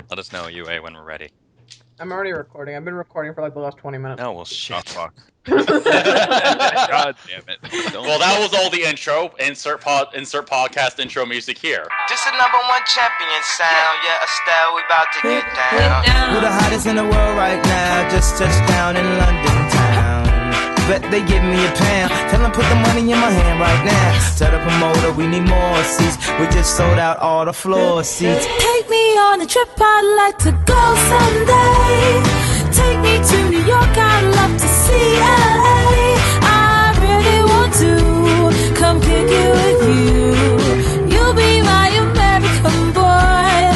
Let us know, UA, when we're ready. I'm already recording. I've been recording for like the last 20 minutes. Oh, well, shit. Oh, fuck. God God damn it. Well, that was all the intro. Insert podcast intro music here. This is #1 champion sound. Yeah, Estelle, we about to get down. We're the hottest in the world right now. Just touched down in London town. Bet they give me a pound. Tell them put the money in my hand right now. Tell the promoter we need more seats. We just sold out all the floor seats. Take me on a trip, I'd like to go someday. Take me to New York, I'd love to see LA. I really want to come kick it with you. You'll be my American boy.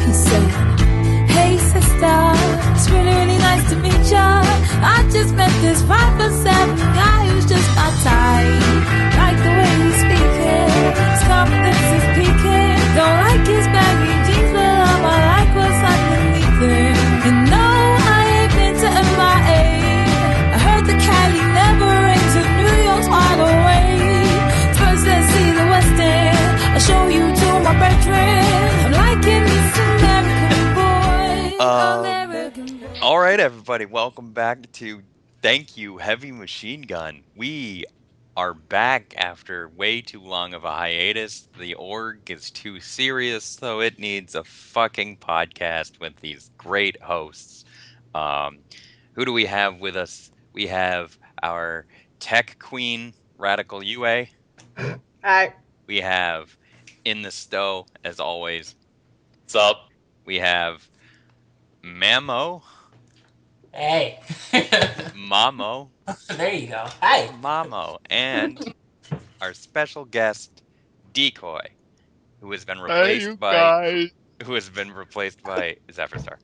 He said, hey sister, it's really, really nice to meet ya. I just met this 5'7" guy who's just my type. Like the way he's speaking, his confidence is peaking. Don't like his baggy jeans, but I like what's underneath it. You know I ain't been to MIA. I heard the Cali never rains and New York's all the way. First let's see the West End. I'll show you to my bedroom. I'm liking this American boy. American boy. All right, everybody, welcome back to Thank You, Heavy Machine Gun. We are back after way too long of a hiatus. The org is too serious, so it needs a fucking podcast with these great hosts. Who do we have with us? We have our tech queen, Radical UA. Hi. We have In the Stow, as always. What's up? We have Mamo. Hey. Mamo. There you go. Hi. Mamo. And our special guest, Decoy, who has been Hey, replaced you by guys. Zephyrstar.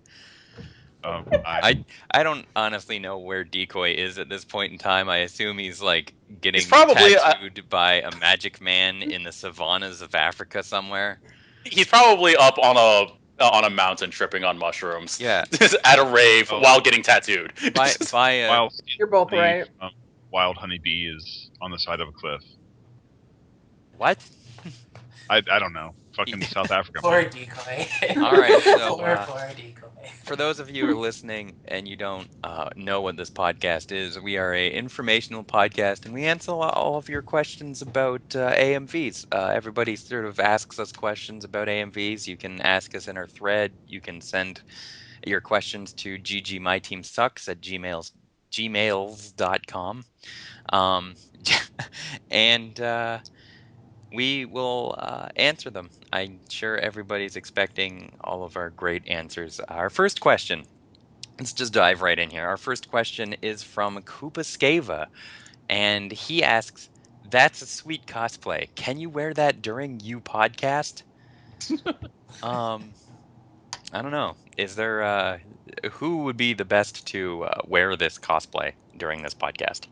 I I don't honestly know where Decoy is at this point in time. I assume he's like getting He's probably, tattooed by a magic man in the savannas of Africa somewhere. He's probably up on a mountain tripping on mushrooms. Yeah. At a rave Oh. while getting tattooed. By a, Wild, You're both the, right. Wild honeybee is on the side of a cliff. what? I don't know. Fucking South Africa. Poor decoy. All right, so, poor decoy. For those of you who are listening and you don't know what this podcast is, we are a informational podcast, and we answer all of your questions about AMVs. Everybody sort of asks us questions about AMVs. You can ask us in our thread. You can send your questions to ggmyteamsucks at gmails.com. And we will answer them. I'm sure everybody's expecting all of our great answers. Our first question, let's just dive right in here. Our first question is from Koopa Skava, and he asks, that's a sweet cosplay. Can you wear that during you podcast? I don't know. Is there, who would be the best to wear this cosplay during this podcast?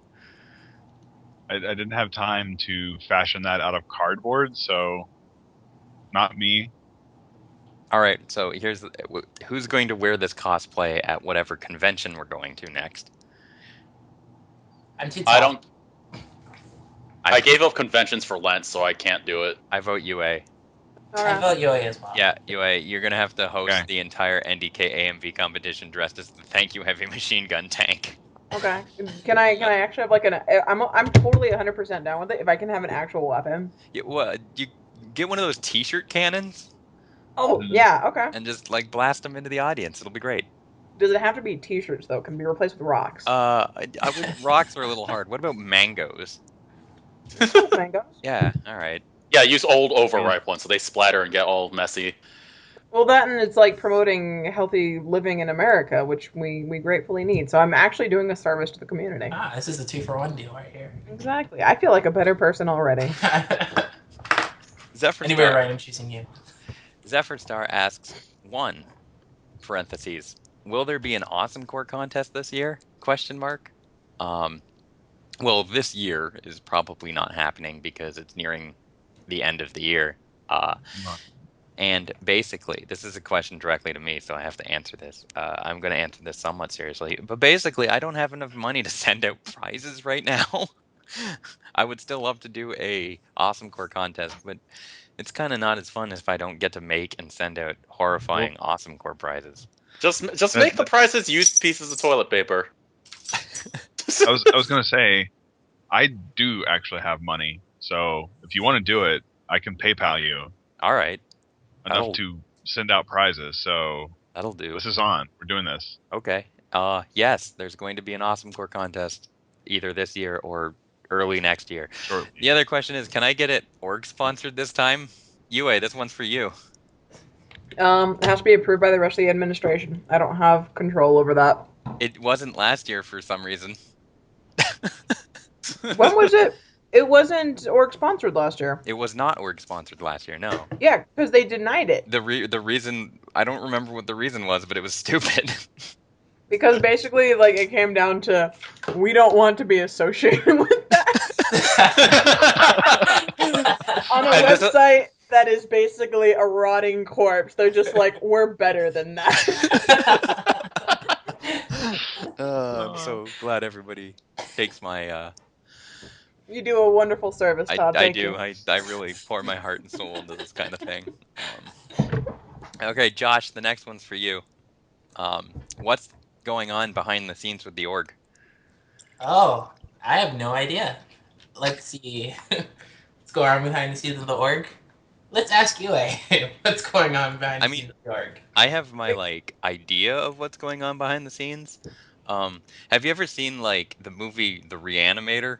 I didn't have time to fashion that out of cardboard, so not me. All right, so who's going to wear this cosplay at whatever convention we're going to next? I'm too tall. I don't. I gave up conventions for Lent, so I can't do it. I vote UA. I Alright. vote UA as well. Yeah, UA, you're going to have to host Okay. the entire NDK AMV competition dressed as the Thank You Heavy Machine Gun tank. Okay. Can I actually have like I'm totally 100% down with it if I can have an actual weapon. You get one of those t-shirt cannons Oh, yeah, okay. and just like blast them into the audience. It'll be great. Does it have to be t-shirts though? Can it be replaced with rocks? Rocks are a little hard. What about mangoes? Mangoes? Yeah, all right. Yeah, use old overripe ones so they splatter and get all messy. Well, that and it's like promoting healthy living in America, which we gratefully need. So I'm actually doing a service to the community. This is a 2-for-1 deal right here. Exactly. I feel like a better person already. Anyway, right, I'm choosing you. Zephyrstar asks, 1, parentheses, will there be an Awesome Core contest this year? Question mark. Well, this year is probably not happening because it's nearing the end of the year. And basically, this is a question directly to me, so I have to answer this. I'm going to answer this somewhat seriously. But basically, I don't have enough money to send out prizes right now. I would still love to do a awesome core contest, but it's kind of not as fun if I don't get to make and send out horrifying awesome core prizes. Just That- make the prizes used pieces of toilet paper. I was gonna say, I do actually have money, so if you want to do it, I can PayPal you All right, enough to send out prizes. So that'll do. this is on. We're doing this. Okay. Yes, there's going to be an awesome core contest either this year or early next year. Shortly. The other question is, can I get it org sponsored this time? Yue, this one's for you. It has to be approved by the rest of the administration. I don't have control over that. It wasn't last year for some reason. When was it? It wasn't org sponsored last year. It was not org sponsored last year. No. Yeah, because they denied it. The reason, I don't remember what the reason was, but it was stupid. Because basically, like, it came down to, we don't want to be associated with that. On a website that is basically a rotting corpse, they're just like, we're better than that. I'm so glad everybody takes my. You do a wonderful service, Todd. I Thank do. you. I really pour my heart and soul into this kind of thing. Okay, Josh, the next one's for you. What's going on behind the scenes with the org? Oh, I have no idea. Let's see. What's going on behind the scenes of the org? Let's ask you, what's going on behind the scenes of the org? I have my idea of what's going on behind the scenes. Have you ever seen the movie The Reanimator?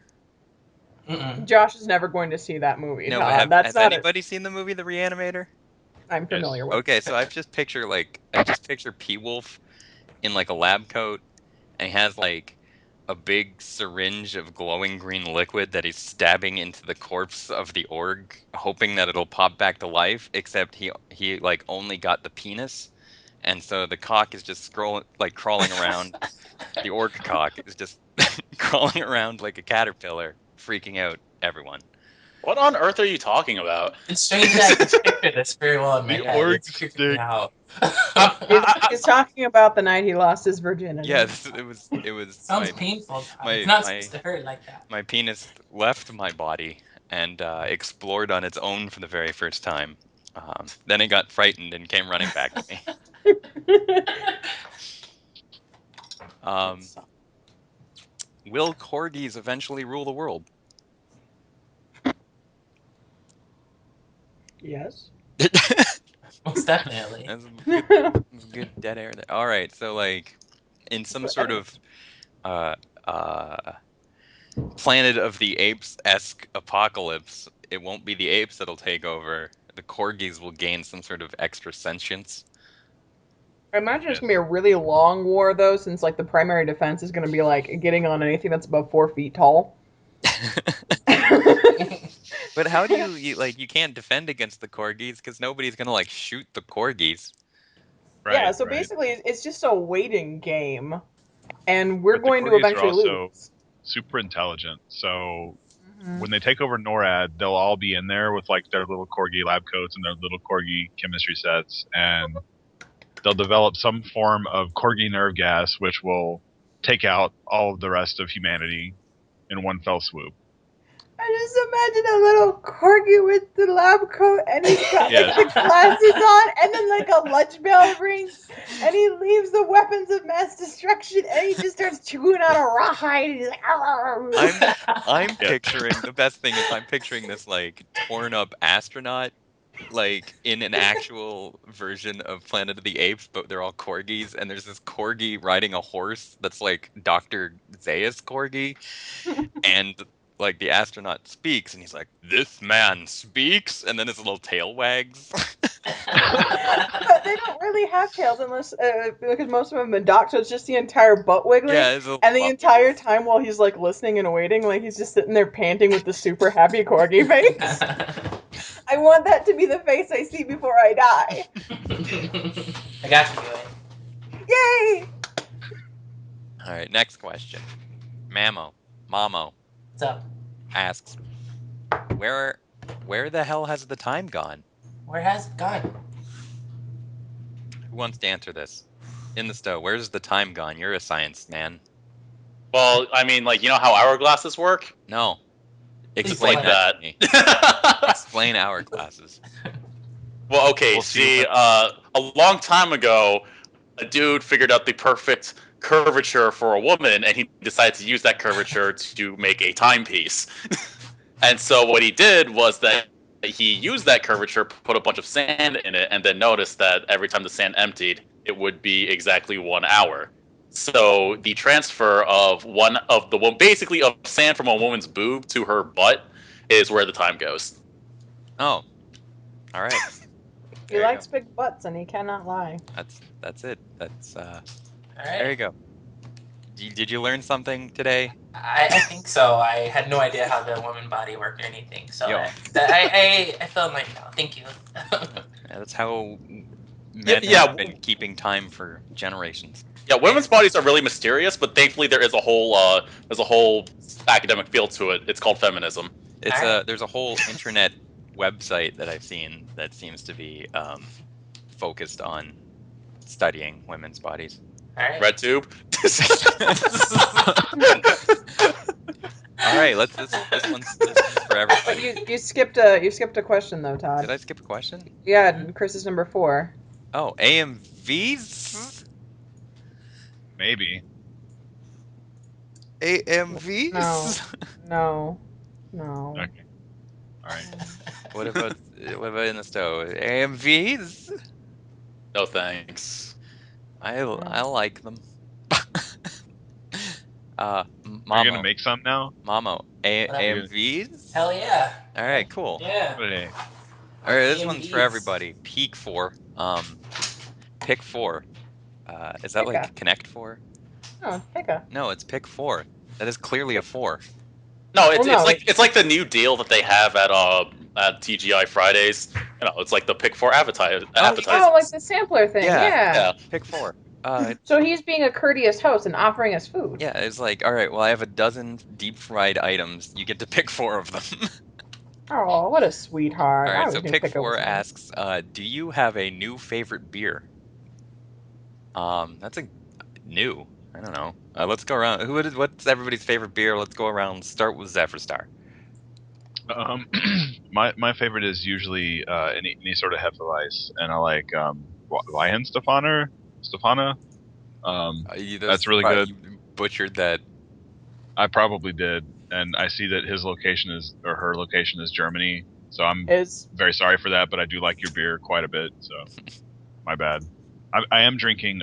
Mm-mm. Josh is never going to see that movie. No, Todd. has anybody seen the movie The Reanimator? I'm familiar with. Okay, so I just picture P Wolf in a lab coat, and he has a big syringe of glowing green liquid that he's stabbing into the corpse of the org, hoping that it'll pop back to life. Except he only got the penis, and so the cock is just crawling around. The org cock is just crawling around like a caterpillar, freaking out everyone. What on earth are you talking about? It's strange that I can picture this very well in my head. org It's creeping me out. He's talking about the night he lost his virginity. Yeah, it was. Sounds painful. It's not supposed to hurt like that. My penis left my body and explored on its own for the very first time. Then it got frightened and came running back to me. Will corgis eventually rule the world? Yes. Most definitely. That's good dead air there. All right, so in some sort of Planet of the Apes-esque apocalypse, it won't be the apes that'll take over. The corgis will gain some sort of extra sentience. I imagine it's going to be a really long war, though, since the primary defense is going to be getting on anything that's above 4 feet tall. But how do you can't defend against the corgis because nobody's gonna shoot the corgis. Right, yeah, so right. basically it's just a waiting game, and we're But the going to corgis eventually are also lose. super intelligent. So when they take over NORAD, they'll all be in there with their little corgi lab coats and their little corgi chemistry sets, and they'll develop some form of corgi nerve gas, which will take out all of the rest of humanity in one fell swoop. I just imagine a little corgi with the lab coat, and he's got Yes. the glasses on, and then a lunch bell rings, and he leaves the weapons of mass destruction, and he just starts chewing on a rawhide, and he's like, "Arr." I'm picturing the best thing is I'm picturing this torn up astronaut in an actual version of Planet of the Apes, but they're all corgis, and there's this corgi riding a horse that's Dr. Zaius corgi, and the astronaut speaks, and he's like, "This man speaks," and then his little tail wags. But they don't really have tails unless because most of them have been docked, so it's just the entire butt wiggling. Yeah, it's a and the butt entire time while he's listening and waiting, he's just sitting there panting with the super happy corgi face. I want that to be the face I see before I die. I got you, Joey. Yay! All right, next question. Mamo What's up? asks, where the hell has the time gone? Where has it gone? Who wants to answer this? In the stove, where's the time gone? You're a science man. Well, I mean, like, you know how hourglasses work? No. It's Explain like that that. to me. Explain hourglasses. Well, okay, We'll see see, a long time ago, a dude figured out the perfect curvature for a woman, and he decided to use that curvature to make a timepiece. And so what he did was that he used that curvature, put a bunch of sand in it, and then noticed that every time the sand emptied, it would be exactly 1 hour. So the transfer of basically of sand from a woman's boob to her butt is where the time goes. Oh. All right. He likes big butts, and he cannot lie. That's it. That's All right. There you go. Did you learn something today? I think so. I had no idea how the woman body worked or anything. So Yo. I feel like no, thank you. Yeah, that's how men have been keeping time for generations. Yeah, women's bodies are really mysterious, but thankfully there is a whole academic field to it. It's called feminism. There's a whole internet website that I've seen that seems to be focused on studying women's bodies. All right. RedTube. All right, this one's for everybody. But you skipped a question though, Todd. Did I skip a question? Yeah, Chris is number 4. Oh, AMVs? Maybe. AMVs? No. Okay. All right. What about in the stove? AMVs? No thanks. I like them. Are Mamo. you gonna make some now? Mamo. AMVs? Hell yeah. All right, cool. Yeah. All right, this one's for everybody. Peak 4. Pick 4. Is that like Connect 4? No, Pika. No, it's Pick 4. That is clearly a 4. No, it's like the new deal that they have at TGI Fridays. You know, it's like the Pick 4 advertisement. Oh, like the sampler thing. Yeah. Pick 4. So he's being a courteous host and offering us food. Yeah, it's like, all right, well, I have a dozen deep fried items. You get to pick 4 of them. Oh, what a sweetheart. All I right, was so gonna Pick pick 4 up with asks, do you have a new favorite beer? That's a new. I don't know. Let's go around. What's everybody's favorite beer? Let's go around. Start with Zephyr Star. My favorite is usually any sort of Hefeweiss, and I like Weihenstephaner. That's really good. You butchered that. I probably did, and I see that his location or her location is Germany, so I'm very sorry for that. But I do like your beer quite a bit, so my bad. I am drinking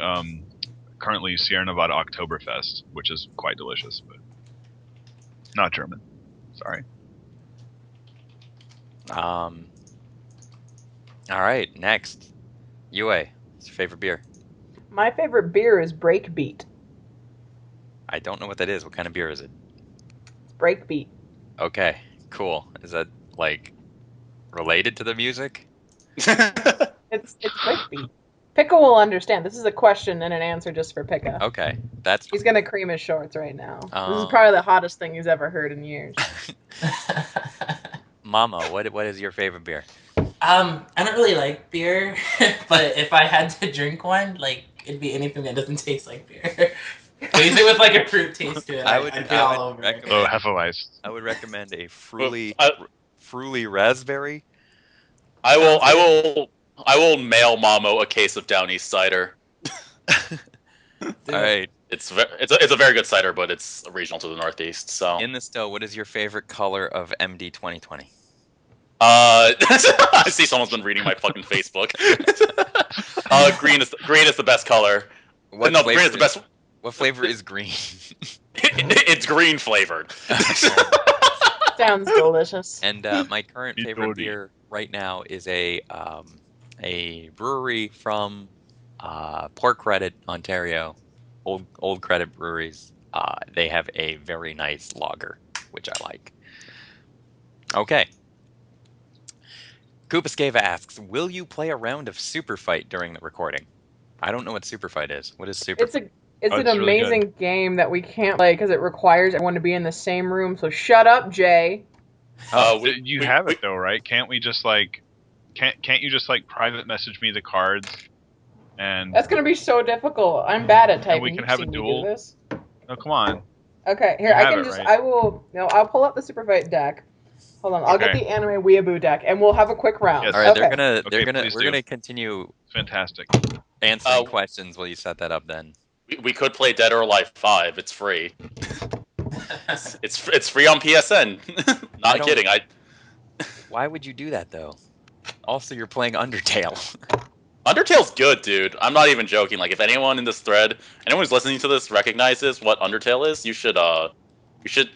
currently Sierra Nevada Oktoberfest, which is quite delicious, but not German. Sorry. All right, next. Yue, what's your favorite beer? My favorite beer is Breakbeat. I don't know what that is. What kind of beer is it? Breakbeat. Okay, cool. Is that like related to the music? It's Breakbeat. Pika will understand. This is a question and an answer just for Pika. Okay, He's gonna cream his shorts right now. This is probably the hottest thing he's ever heard in years. Mama, what is your favorite beer? I don't really like beer, but if I had to drink one, like it'd be anything that doesn't taste like beer. Anything with like a fruit taste to it, I'd be all over it. Hefeweiss. I would recommend a Fruly raspberry. I will mail Mamo a case of Down East cider. All right. It's a very good cider, but it's regional to the Northeast. So in the still, what is your favorite color of MD 2020? I see someone's been reading my fucking Facebook. Green is the best color. Green is the best. What flavor is green? It's green flavored. Sounds delicious. And my current favorite beer right now is a brewery from Port Credit, Ontario. Old Credit Breweries. They have a very nice lager, which I like. Okay. Koopaskeva asks, will you play a round of Super Fight during the recording? I don't know what Super Fight is. What is Super Fight? It's an amazing game that we can't play because it requires everyone to be in the same room. So shut up, Jay. You have it though, right? Can't we just can't you just private message me the cards? And that's gonna be so difficult. I'm bad at typing. And we can have a duel. This? No, come on. Okay, here You I have can it, just right? I will I'll pull up the Super Fight deck. Hold on, I'll get Okay. the anime weeaboo deck, and we'll have a quick round. Yes. All right, Okay. we're gonna continue Fantastic. answering questions while you set that up. Then we could play Dead or Alive 5. It's free. It's free on PSN. Not kidding. Why would you do that though? Also, you're playing Undertale. Undertale's good, dude. I'm not even joking. Like, if anyone in this thread, anyone who's listening to this recognizes what Undertale is, you should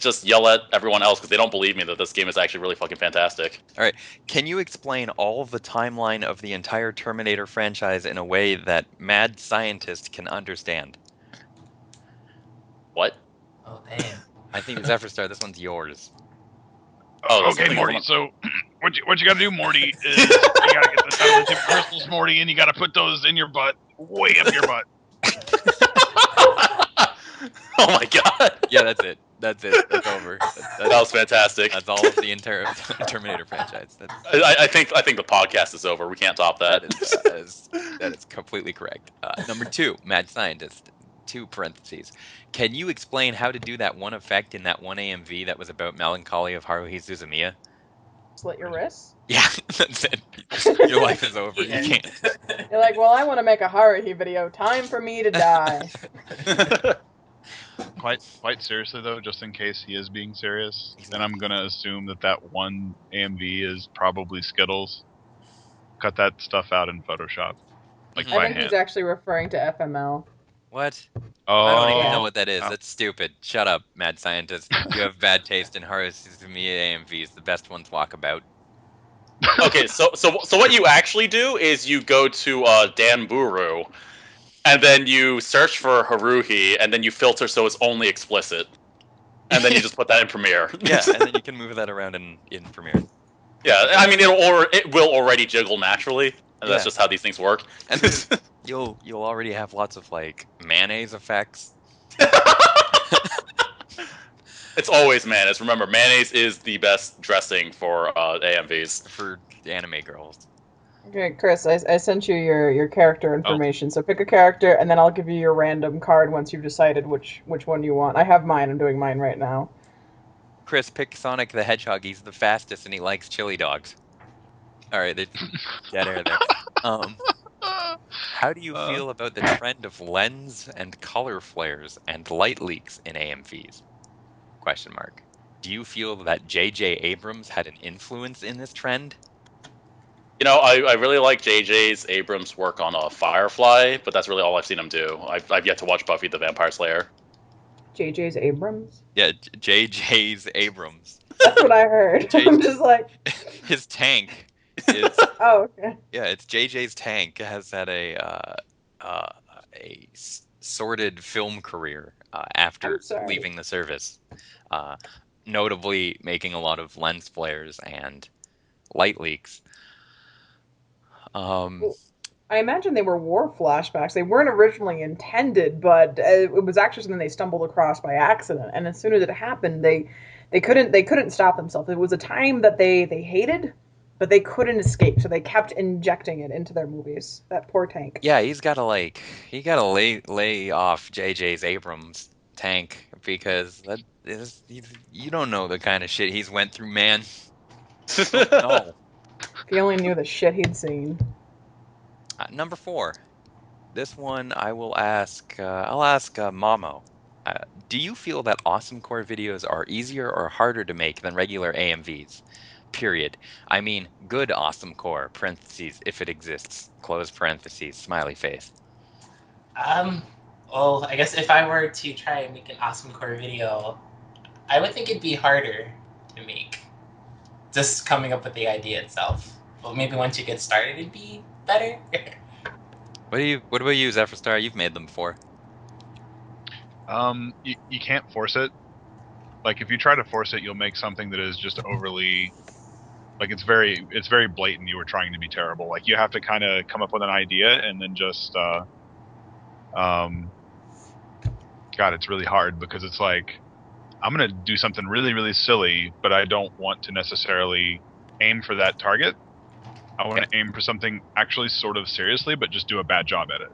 just yell at everyone else because they don't believe me that this game is actually really fucking fantastic. All right, can you explain all of the timeline of the entire Terminator franchise in a way that mad scientist can understand? What? Oh, damn. I think Zephyrstar, this one's yours. Okay, Morty. So, what you got to do, Morty, is you got to get the silent crystals, Morty, and you got to put those in your butt, way up your butt. Oh my god. Yeah, that's it. That's over. That was fantastic. That's all of the entire Terminator franchise. I think the podcast is over. We can't top that. That is completely correct. Number 2, mad scientist. 2 parentheses. Can you explain how to do that one effect in that one AMV that was about Melancholy of Haruhi Suzumiya? Slit your wrists? Yeah, that's it. Your life is over. You can't. You're like, well, I want to make a Haruhi video. Time for me to die. Quite seriously though, just in case he is being serious, then I'm gonna assume that one AMV is probably Skittles. Cut that stuff out in Photoshop, like by I think hand. he's actually referring to FML. What? Oh, I don't even Yeah. know what that is. That's stupid. Shut up, mad scientist. You have bad taste in Haruhi Suzumiya AMVs. The best ones walk about. Okay, so what you actually do is you go to Dan Buru, and then you search for Haruhi, and then you filter so it's only explicit, and then you just put that in Premiere. Yeah, and then you can move that around in Premiere. Yeah, I mean it will already jiggle naturally, and that's Yeah. just how these things work. And then you'll already have lots of like mayonnaise effects. It's always mayonnaise. Remember, mayonnaise is the best dressing for AMVs. For anime girls. Okay, Chris, I sent you your character information. So pick a character, and then I'll give you your random card once you've decided which one you want. I have mine. I'm doing mine right now. Chris, pick Sonic the Hedgehog. He's the fastest and he likes chili dogs. All right, there's dead air there. How do you feel about the trend of lens and color flares and light leaks in AMVs? Question mark. Do you feel that J.J. Abrams had an influence in this trend? You know, I really like JJ's Abrams' work on Firefly, but that's really all I've seen him do. I've yet to watch Buffy the Vampire Slayer. JJ's Abrams? Yeah, J.J.'s Abrams. That's what I heard. I'm just like... His tank is... Oh, okay. Yeah, it's JJ's tank. It has had a sordid film career after leaving the service. Notably making a lot of lens flares and light leaks. I imagine they were war flashbacks. They weren't originally intended, but it was actually something they stumbled across by accident. And as soon as it happened, they couldn't stop themselves. It was a time that they hated, but they couldn't escape, so they kept injecting it into their movies. That poor tank. Yeah, he gotta lay off JJ's Abrams tank because you don't know the kind of shit he's went through, man. No. If you only knew the shit he'd seen. Number 4. This one I will ask. I'll ask Mamo. Do you feel that awesome core videos are easier or harder to make than regular AMVs? Period. I mean, good awesome core. Parentheses if it exists. Close parentheses. Smiley face. Well, I guess if I were to try and make an awesome core video, I would think it'd be harder to make. Just coming up with the idea itself. Well, maybe once you get started, it'd be better. What about you, Zephyrstar? You've made them before. You can't force it. Like if you try to force it, you'll make something that is just overly, like it's very blatant. You were trying to be terrible. Like you have to kind of come up with an idea and then just, God, it's really hard because it's like I'm gonna do something really really silly, but I don't want to necessarily aim for that target. I want to aim for something actually sort of seriously, but just do a bad job at it.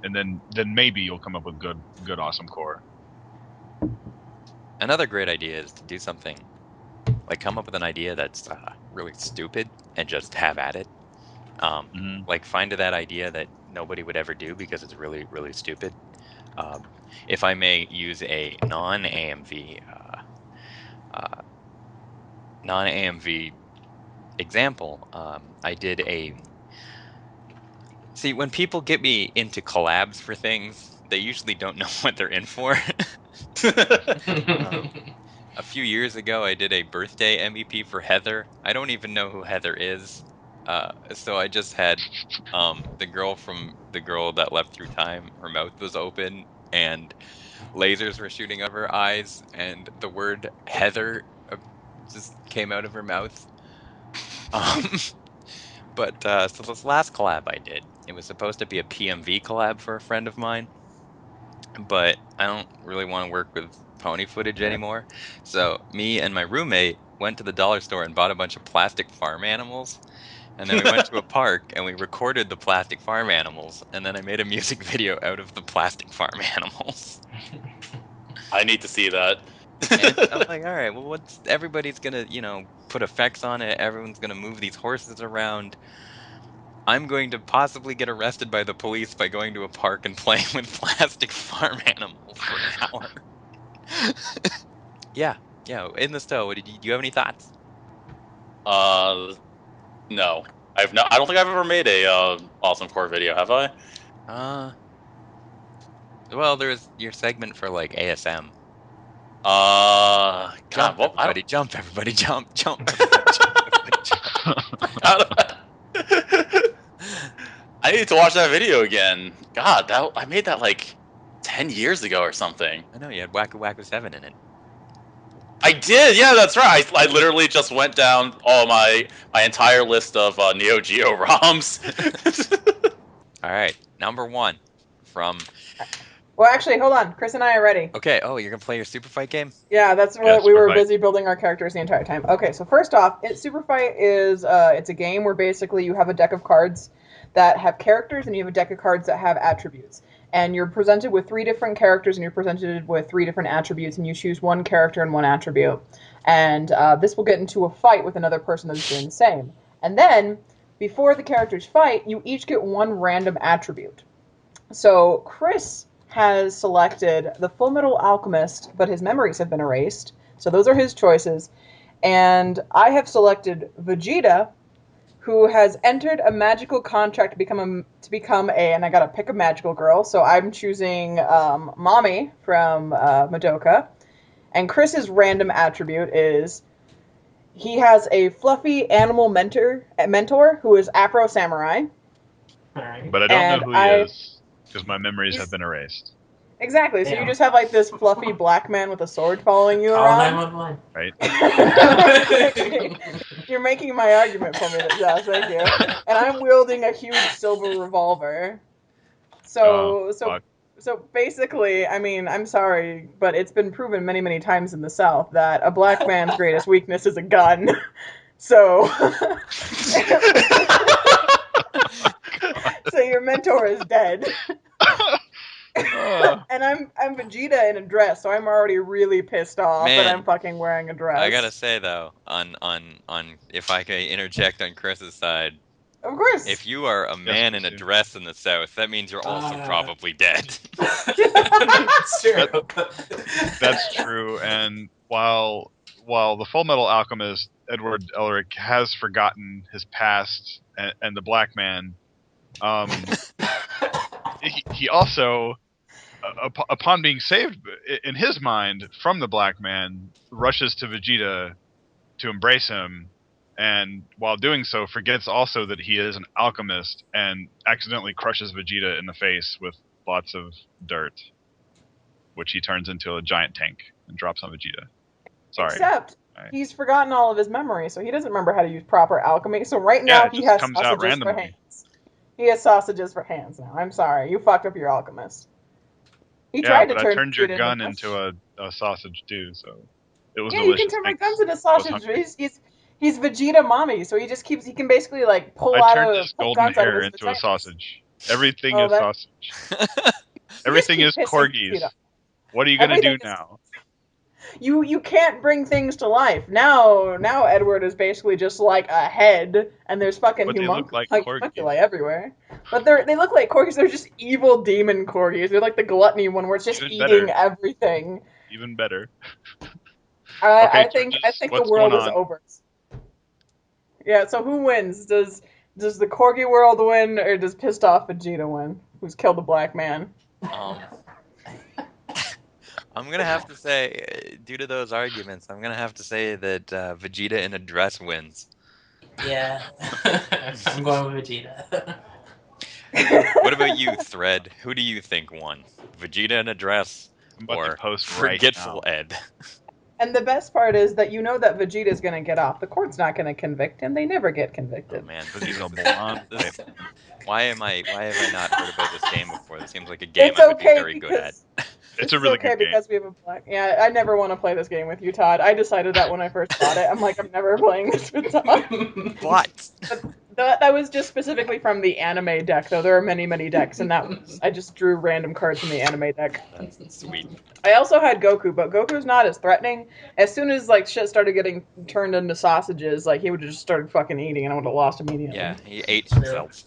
And then maybe you'll come up with good awesome core. Another great idea is to do something like come up with an idea that's really stupid and just have at it. Like find that idea that nobody would ever do because it's really, really stupid. If I may use a uh, non-AMV example, I did a. See, when people get me into collabs for things, they usually don't know what they're in for. Um, a few years ago, I did a birthday MEP for Heather. I don't even know who Heather is. So I just had the girl that left through time. Her mouth was open and lasers were shooting out of her eyes, and the word Heather just came out of her mouth. Um, so this last collab I did, it was supposed to be a PMV collab for a friend of mine, but I don't really want to work with pony footage anymore. So me and my roommate went to the dollar store and bought a bunch of plastic farm animals. And then we went to a park and we recorded the plastic farm animals. And then I made a music video out of the plastic farm animals. I need to see that. And I'm like, all right, well, everybody's gonna, put effects on it. Everyone's gonna move these horses around. I'm going to possibly get arrested by the police by going to a park and playing with plastic farm animals for an hour. Yeah, in the stove. Do you have any thoughts? No, I've not. I don't think I've ever made a awesome core video. Have I? Well, there's your segment for like ASM. God, Jump, what? everybody, jump, everybody, jump, everybody, jump, everybody, jump. I need to watch that video again. God, I made that like 10 years ago or something. I know you had Wacko Wacko 7 in it. I did, yeah, that's right. I literally just went down all my entire list of Neo Geo ROMs. All right, number 1 from. Well, actually, hold on. Chris and I are ready. Okay. Oh, you're gonna play your Super Fight game? Yeah, that's what we were busy building our characters the entire time. Okay, so first off, Super Fight is it's a game where basically you have a deck of cards that have characters and you have a deck of cards that have attributes. And you're presented with 3 different characters and you're presented with 3 different attributes, and you choose one character and one attribute. And this will get into a fight with another person that's doing the same. And then, before the characters fight, you each get one random attribute. So Chris has selected the Full Metal Alchemist, but his memories have been erased. So those are his choices. And I have selected Vegeta, who has entered a magical contract to become a, and I gotta pick a magical girl, so I'm choosing Mommy from Madoka. And Chris's random attribute is he has a fluffy animal mentor who is Afro Samurai. Alright. But I don't know who he is, because my memories have been erased. Exactly, so you just have like this fluffy black man with a sword following you around. 911. Right. You're making my argument for me, yes, thank you. And I'm wielding a huge silver revolver. So basically, I mean, I'm sorry, but it's been proven many, many times in the South that a black man's greatest weakness is a gun. So, so your mentor is dead. And I'm Vegeta in a dress, so I'm already really pissed off that I'm fucking wearing a dress. I gotta say though, on if I can interject on Chris's side, of course, if you are a man in a dress in the South, that means you're also probably dead. It's true. That's true. And while the Full Metal Alchemist Edward Elric has forgotten his past and the Black Man, he also, upon being saved in his mind from the Black Man, rushes to Vegeta to embrace him, and while doing so forgets also that he is an alchemist and accidentally crushes Vegeta in the face with lots of dirt, which he turns into a giant tank and drops on Vegeta. Sorry. Except he's forgotten all of his memory, so he doesn't remember how to use proper alchemy. So right now he has sausages for hands. He has sausages for hands now. I'm sorry. You fucked up your alchemist. He tried to turn. I turned your gun into a sausage too, so it was delicious. Yeah, you can turn my guns into sausage. He's Vegeta mommy, so he can basically like pull out of. I turned his golden hair into a sausage. Everything is sausage. Everything is corgis. What are you gonna do now? You can't bring things to life. Now Edward is basically just like a head, and there's fucking But they look like homunculi everywhere. But they look like corgis. They're just evil demon corgis. They're like the gluttony one, where it's just Even eating better. everything. Even better. I think the what's world going is on? over. Yeah. So who wins? Does the corgi world win, or does pissed off Vegeta win? Who's killed a black man? I'm gonna have to say, due to those arguments, I'm gonna have to say that Vegeta in a dress wins. Yeah. I'm going with Vegeta. What about you, Thread? Who do you think won? Vegeta in a dress I'm about or to post right Forgetful now. Ed? And the best part is that you know that Vegeta's going to get off. The court's not going to convict him. They never get Oh convicted. man, He's a this, blonde. this, why have I not heard about this game before? This seems like a game It's I would be okay very good at. because It's this a is really okay good game. because we have a black. Yeah, I never want to play this game with you, Todd. I decided that when I first bought it. I'm like, I'm never playing this with Todd. What? That was just specifically from the anime deck, though. There are many decks, and I just drew random cards from the anime deck. That's sweet. I also had Goku, but Goku's not as threatening. As soon as like shit started getting turned into sausages, like he would have just started fucking eating, and I would have lost immediately. Yeah, he ate himself.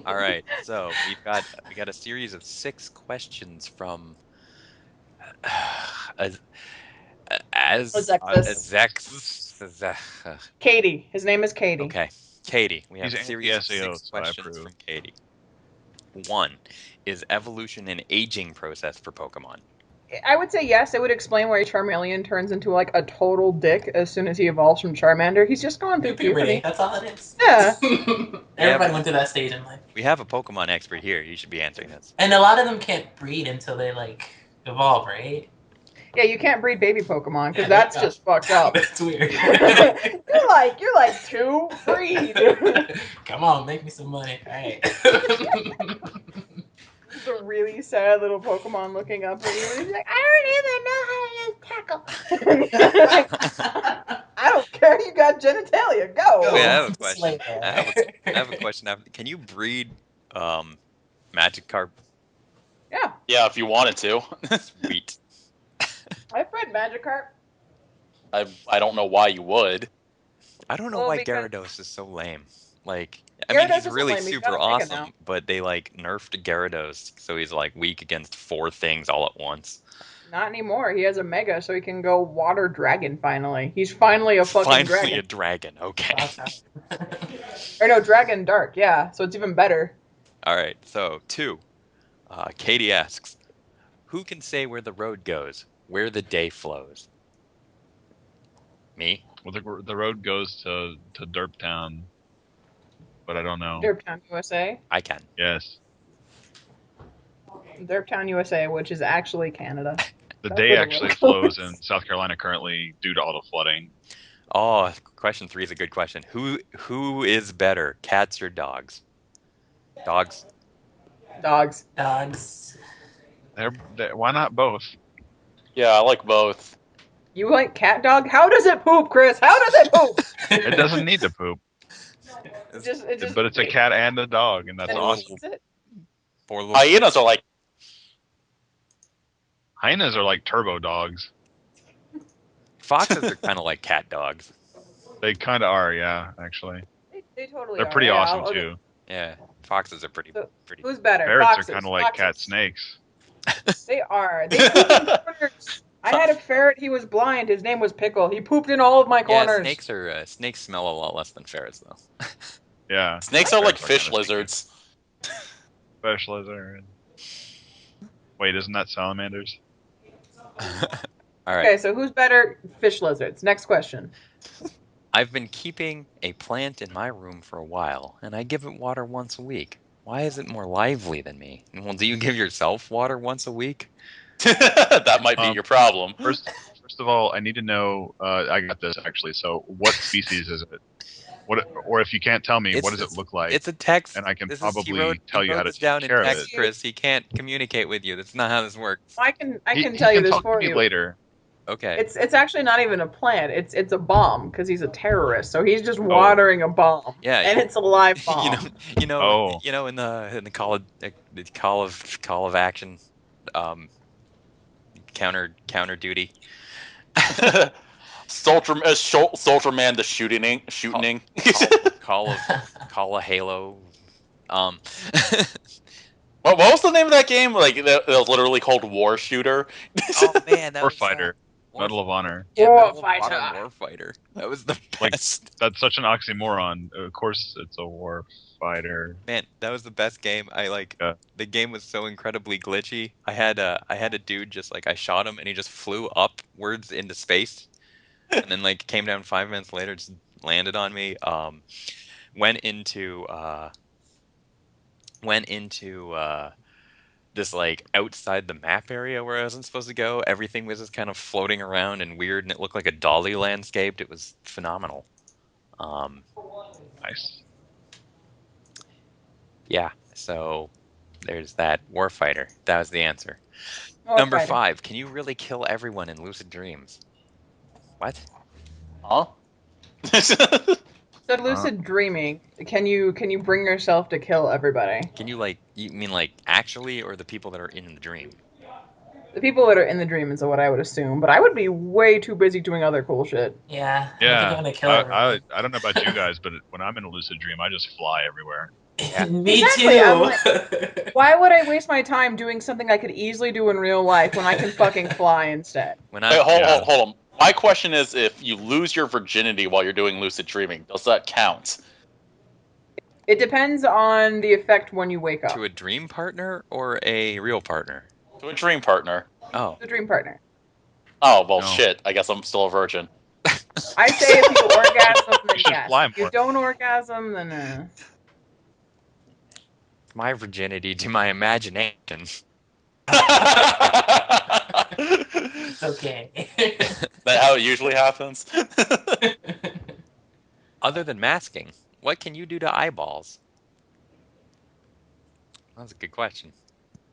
All right, so we got a series of 6 questions from Katie. His name is Katie. Okay, Katie. We have He's a series of anti-SAO, 6 so I questions approve. from Katie. 1. Is evolution an aging process for Pokemon? I would say yes. It would explain why Charmeleon turns into like a total dick as soon as he evolves from Charmander. He's just going through puberty. That's all it is. Yeah. Everybody went through that stage in life. We have a Pokemon expert here. You should be answering this. And a lot of them can't breed until they like evolve, right? Yeah, you can't breed baby Pokemon because that's just fucked up. That's weird. you're like 2, breed. Come on, make me some money. All right. It's a really sad little Pokemon looking up at you, and he's like, I don't even know how to use tackle. I don't care. You got genitalia. Go. Wait, I have a question. I have a question. Can you breed Magikarp? Yeah. Yeah, if you wanted to. Sweet. I've bred Magikarp. I don't know why you would. I don't know Well, why because- Gyarados is so lame. Like, I mean, Gyarados he's isn't really lame, he's super got a Mega awesome, now. but they like nerfed Gyarados, so he's like weak against 4 things all at once. Not anymore. He has a Mega, so he can go Water Dragon finally. He's finally a fucking Finally dragon. a dragon. Okay. Or no, Dragon Dark. Yeah, so it's even better. All right. So 2. Katie asks, "Who can say where the road goes, where the day flows?" Me? Well, the road goes to Derptown, but I don't know. Derptown, USA. I can. Yes. Derptown, USA, which is actually Canada. The That's day where the actually road flows goes. in South Carolina currently due to all the flooding. Oh, question 3 is a good question. Who is better, cats or dogs? Dogs. Dogs. Dogs. Why not both? Yeah, I like both. You like cat dog? How does it poop, Chris? How does it poop? It doesn't need to poop, It just but it's a cat and a dog, and that's and it awesome. eats it. Poor little Hyenas are like Hyenas are like turbo dogs. foxes are kind of like cat dogs. They kind of are, yeah, actually. They totally They're are. pretty Yeah, awesome, too. Yeah, foxes are pretty. Who's better? Parrots Foxes. are kind of like Foxes. cat snakes. They are. They poop in corners. I had a ferret. He was blind. His name was Pickle. He pooped in all of my Yeah, corners. snakes smell a lot less than ferrets though. Yeah. snakes are like Ferrets fish kinda lizards. Fish lizard. Wait, isn't that salamanders? All right. Okay, so who's better? Fish lizards. Next question. I've been keeping a plant in my room for a while, and I give it water once a week. Why is it more lively than me? Well, do you give yourself water once a week? That might be your problem. First of all, I need to know. I got this actually. So, what species is it? Or if you can't tell me, what does it look like? It's a text. And I can He probably tell you wrote how to this down take in care of text, it. Chris. He can't communicate with you. That's not how this works. I can He tell you can this talk to for me you. later. Okay. It's actually not even a plant. It's a bomb because he's a terrorist. So he's just watering a bomb. Yeah, and it's a live bomb. In the call of action, counter duty. Soldier Man, the shooting. Call of Halo. What was the name of that game? Like that was literally called War Shooter. Oh man, that was Warfighter. Medal of Honor. Yeah, Warfighter. Warfighter. That was the Like, best. that's such an oxymoron. Of course, it's a war fighter. Man, that was the best game. Yeah. The game was so incredibly glitchy. I had a dude just like I shot him and he just flew upwards into space, and then like came down 5 minutes later, just landed on me. Went into this like outside the map area where I wasn't supposed to go. Everything was just kind of floating around and weird, and it looked like a dolly landscape. It was phenomenal. Nice. Yeah, so there's that Warfighter. That was the answer. Number 5. Can you really kill everyone in lucid dreams? What? Huh? So lucid dreaming, can you bring yourself to kill everybody? Can you you mean like actually, or the people that are in the dream? The people that are in the dream is what I would assume, but I would be way too busy doing other cool shit. Yeah. Yeah. I'm gonna kill everyone. I don't know about you guys, but when I'm in a lucid dream, I just fly everywhere. Me Exactly, I'm too. Why would I waste my time doing something I could easily do in real life when I can fucking fly instead? When Wait, hold on. My question is, if you lose your virginity while you're doing lucid dreaming, does that count? It depends on the effect when you wake up. To a dream partner or a real partner? To a dream partner. Oh. The dream partner. Oh, well, No. shit. I guess I'm still a virgin. I say if you orgasm, then You should yes. fly If you more. don't orgasm, then My virginity to my imagination. It's okay. That how it usually happens? Other than masking, what can you do to eyeballs? That's a good question.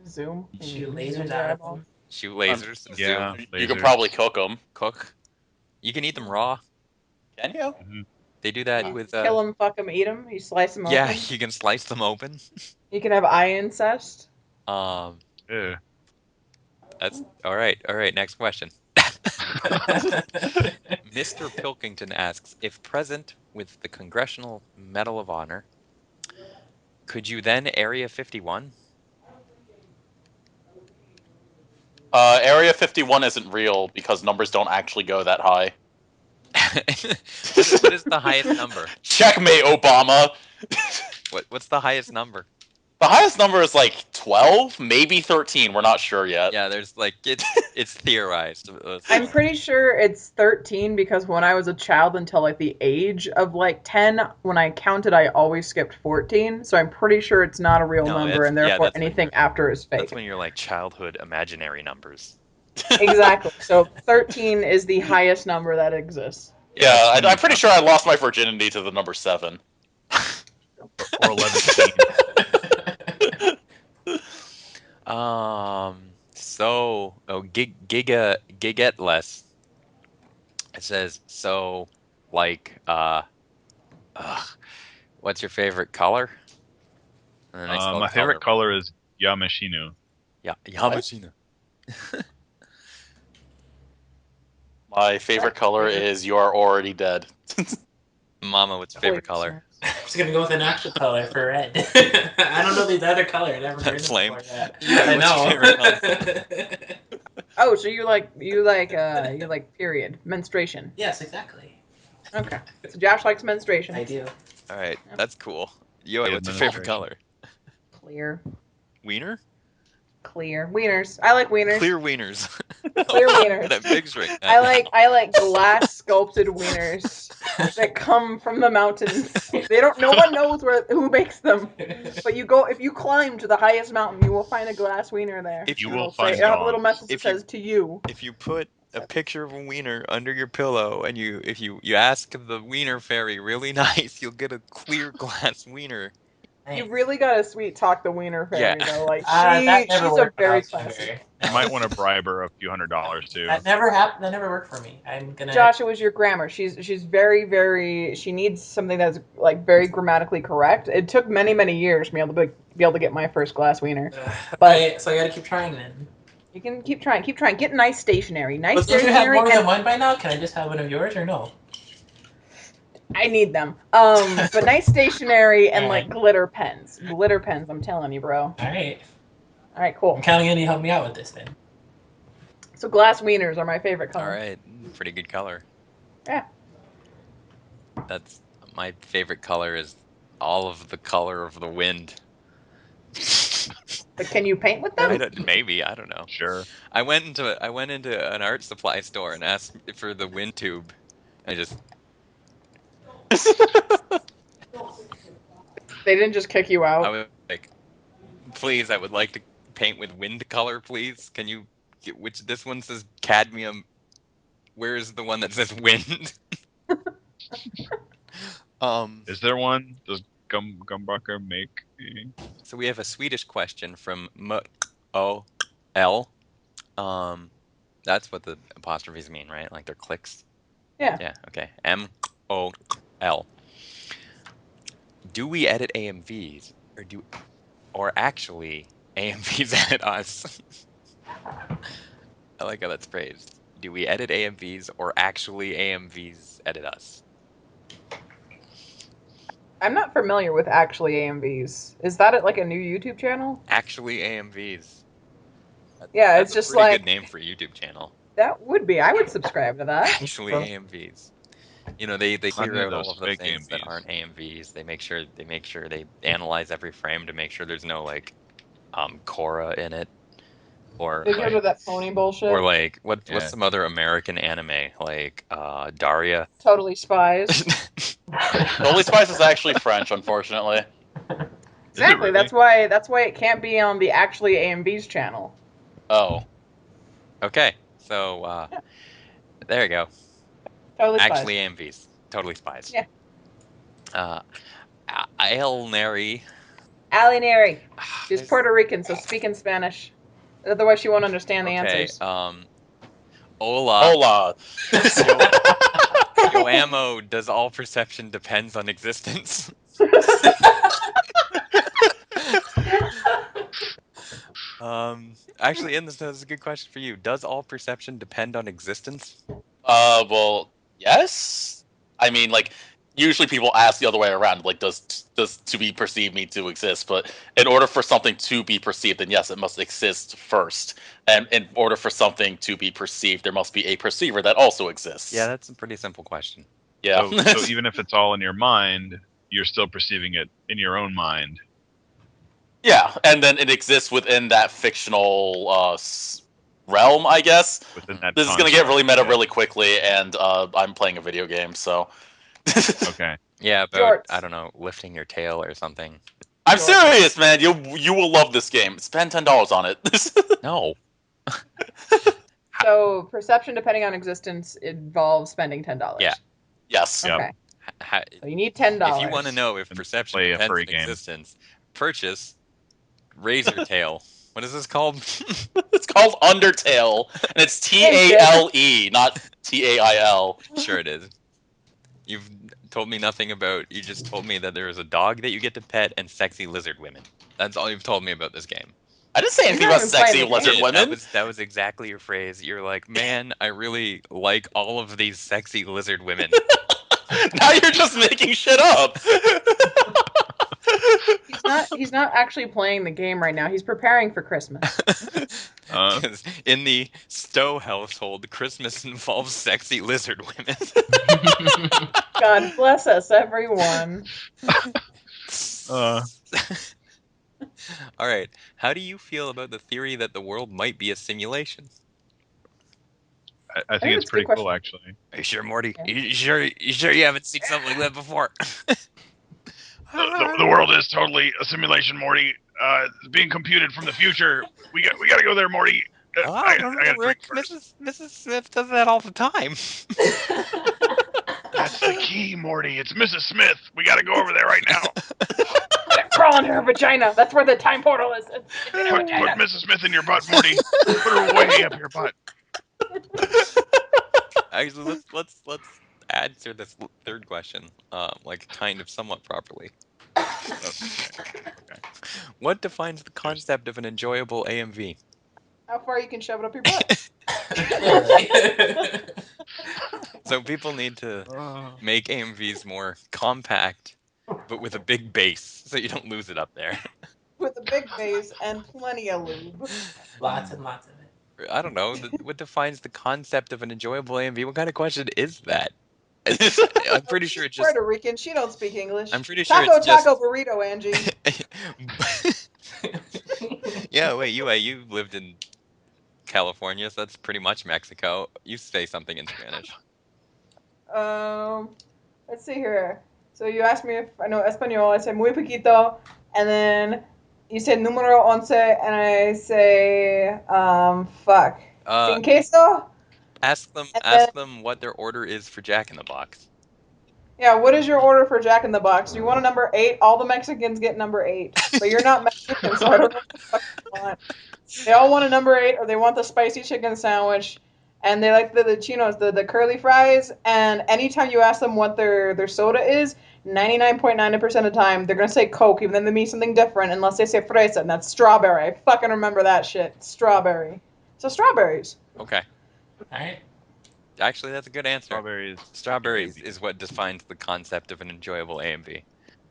zoom. Shoot lasers out of them. Shoot lasers, Yeah. zoom, You can lasers. probably cook them. cook. You can eat them raw. Can you? They do that with Kill them, fuck them, eat them. You slice them yeah, open. you can slice them open. You can have eye incest. Yeah. That's all right. All right, next question. Mr. Pilkington asks, if present with the Congressional Medal of Honor, could you then Area 51? Area 51 isn't real because numbers don't actually go that high. What is the highest number? Checkmate, Obama. What's the highest number? The highest number is like 12, maybe 13. We're not sure yet. Yeah, there's like it's theorized. I'm pretty sure it's 13 because when I was a child until like the age of like 10, when I counted, I always skipped 14. So I'm pretty sure it's not a real No, number, it's- and yeah, therefore that's when anything after is fake. That's when you're like childhood imaginary numbers. Exactly. So 13 is the highest number that exists. Yeah, I'm pretty sure I lost my virginity to the number 7. Or 11. So Gigetless. It says so like what's your favorite color? And then they spell My favorite color is Yamashinu. Yeah, Yamashina. My favorite color is You Are Already Dead. Mama, what's your favorite color? I'm just gonna go with an actual color for red. I don't know these other colors. I never heard That's them lame. before that. Yeah, what's your favorite I know. Oh, so you like period menstruation? Yes, exactly. Okay. So Josh likes menstruation. I do. All right, Yep. that's cool. Yo, Yeah, what's your favorite administration. color? Clear. Wiener? Clear. Wieners. I like wieners. Clear wieners. Clear wieners. That big string. I like glass sculpted wieners that come from the mountains. They don't. No one knows who makes them. But if you climb to the highest mountain, you will find a glass wiener there. If you And will it'll say- find it'll have a little dogs. message that If you- says to you. If you put a picture of a wiener under your pillow and you ask the wiener fairy really nice, you'll get a clear glass wiener. You really gotta sweet talk the wiener fairy Yeah. though. Like That never she's a worked very when I was classy. younger. You might want to bribe her a few $100s too. That never happened. That never worked for me. I'm gonna. Josh, it was your grammar. She's very, very. She needs something that's like very grammatically correct. It took many, many years for me to be able to get my first glass wiener. But- so I gotta keep trying then. You can keep trying. Get nice stationery. Nice But don't you have stationery. more than And one by now? Can I just have one of yours or no? I need them. But nice stationery and Alright. like glitter pens. Glitter pens. I'm telling you, bro. All Alright. right, cool. I'm counting on you to help me out with this then. So glass wieners are my favorite All color. right, pretty good color. Yeah. That's my favorite color is all of the color of the wind. But can you paint with I them? don't know. Sure. I went into an art supply store and asked for the wind tube. I just They didn't just kick you I out. was like, please, I would like to paint with wind color, please. Can you get which this one says cadmium? Where is the one that says wind? Is there one? Does Gumbucker make? So we have a Swedish question from M-O-L. That's what the apostrophes mean, right? Like they're clicks. Yeah. Yeah. Okay. M-O-L. Do we edit AMVs or actually AMVs edit us? I like how that's phrased. Do we edit AMVs or actually AMVs edit us? I'm not familiar with actually AMVs. Is that like a new YouTube channel? Actually AMVs. Yeah, That's it's a just pretty like good name for a YouTube channel. that would be. I would subscribe to that. Actually AMVs. You know, they clear Under out all those of the fake things that AMVs. aren't AMVs. They make sure they analyze every frame to make sure there's no like Korra in it or They get rid of that pony bullshit. or like what's Yeah. some other American anime like Daria. Totally Spies. Totally Spice is actually French, unfortunately. Exactly. really? That's why it can't be on the actually AMVs channel. Oh. Okay, so there you go. Totally Spies. Actually AMVs. Totally Spies. Yeah. Ailnary. Alinary. She's Puerto Rican, so speak in Spanish. Otherwise, she won't understand the Okay, answers. Hola. Hola. Yoamo, does all perception depends on existence? Actually, in this is a good question for you. Does all perception depend on existence? Well, yes. I mean, like, usually people ask the other way around. Like, does to be perceived mean to exist? But in order for something to be perceived, then yes, it must exist first. And in order for something to be perceived, there must be a perceiver that also exists. Yeah, that's a pretty simple question. Yeah. So even if it's all in your mind, you're still perceiving it in your own mind. Yeah, and then it exists within that fictional realm, I guess. Within that This is going to get construct, really meta yeah. really quickly, and I'm playing a video game, so. Okay. Yeah, about Jorts. I don't know, lifting your tail or something. I'm serious, man. You will love this game. Spend $10 on it. No. So perception, depending on existence, involves spending $10. Yeah. Yes. Yep. Okay. Ha- So you need $10. If you want to know if And perception play a depends furry on game. existence, purchase Razor Tail. What is this called? It's called Undertale, and it's TALE, not TAIL. Sure it is. You've told me nothing about. You just told me that there is a dog that you get to pet and sexy lizard women. That's all you've told me about this game. I didn't say anything You're not about even playing sexy the lizard game. women. That was exactly your phrase. You're like, man, I really like all of these sexy lizard women. Now you're just making shit up. He's not actually playing the game right now. He's preparing for Christmas. 'Cause in the Stowe household, Christmas involves sexy lizard women. God bless us, everyone. Uh, All right. How do you feel about the theory that the world might be a simulation? I think it's that's a pretty good cool, actually. Are you sure, Morty? Yeah. You sure you haven't seen something like that before? The world is totally a simulation, Morty. It's being computed from the future. We got to go there, Morty. I don't know, gotta Rick. drink first. Mrs. Smith does that all the time. That's the key, Morty. It's Mrs. Smith. We got to go over there right now. Crawl into her vagina. That's where the time portal is. It's in her Put vagina. Mrs. Smith in your butt, Morty. Put her way up your butt. Actually, let's answer this third question, like kind of somewhat properly. Okay. What defines the concept of an enjoyable AMV? How far you can shove it up your butt. Clearly. So people need to Uh, make AMVs more compact, but with a big base, so you don't lose it up there. With a big base and plenty of lube. Lots and lots of it. I don't know. What defines the concept of an enjoyable AMV? What kind of question is that? I'm pretty sure She's it just. Puerto Rican. She don't speak English. I'm pretty sure Taco, it's just. taco, burrito, Angie. Yeah, wait, you lived in California, so that's pretty much Mexico. You say something in Spanish. Let's see here. So you asked me if I know Espanol. I said muy poquito, and then you said número 11, and I say fuck. Sin queso. Ask them And then, what their order is for Jack in the Box. yeah, what is your order for Jack in the Box? Do you want a number 8? All the Mexicans get number 8, but you're not Mexican, so I don't know what the fuck you want. They all want a number 8, or they want the spicy chicken sandwich, and they like the chinos, the curly fries. And anytime you ask them what their soda is, 99.9% of the time they're gonna say Coke, even though they mean something different, unless they say fresa, and that's strawberry. I fucking remember that shit. Strawberry. So strawberries. Okay. Alright. Actually, that's a good answer. strawberries. Strawberries is what defines the concept of an enjoyable AMV.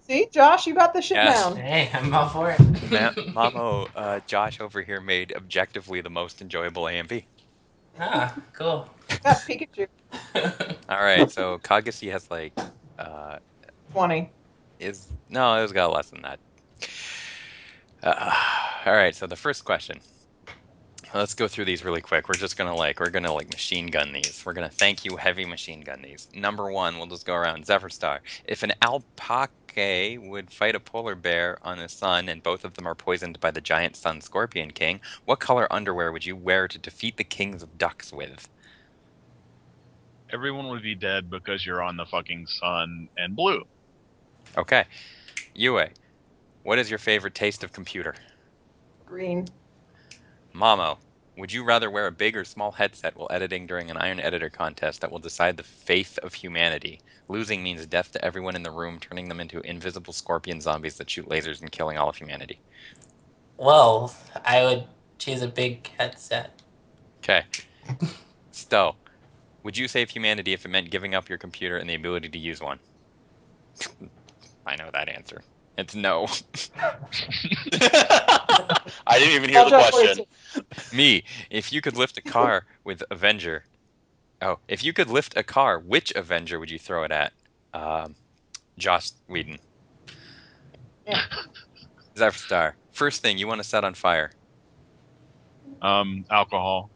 See, Josh, you got the shit Yes. down. Hey, I'm all for it. Mamo, Josh over here made objectively the most enjoyable AMV. Ah, cool. Got Pikachu. All right, so Kagasi has like 20. it's got less than that. All right, so the first question. Let's go through these really quick. We're gonna machine gun these. We're gonna thank you heavy machine gun these. Number one, we'll just go around. Zephyr Star. If an alpaca would fight a polar bear on the sun and both of them are poisoned by the giant sun scorpion king, what color underwear would you wear to defeat the kings of ducks with? Everyone would be dead because you're on the fucking sun and blue. Okay. Yue, what is your favorite taste of computer? Green. Mamo, would you rather wear a big or small headset while editing during an Iron Editor contest that will decide the fate of humanity? Losing means death to everyone in the room, turning them into invisible scorpion zombies that shoot lasers and killing all of humanity. Well, I would choose a big headset. Okay. Stowe, would you save humanity if it meant giving up your computer and the ability to use one? I know that answer. It's no. I didn't even hear the question. Me, if you could lift a car with Avenger. Oh, if you could lift a car, which Avenger would you throw it at? Joss Whedon. Yeah. Zephyr Star. First thing you want to set on fire. Alcohol.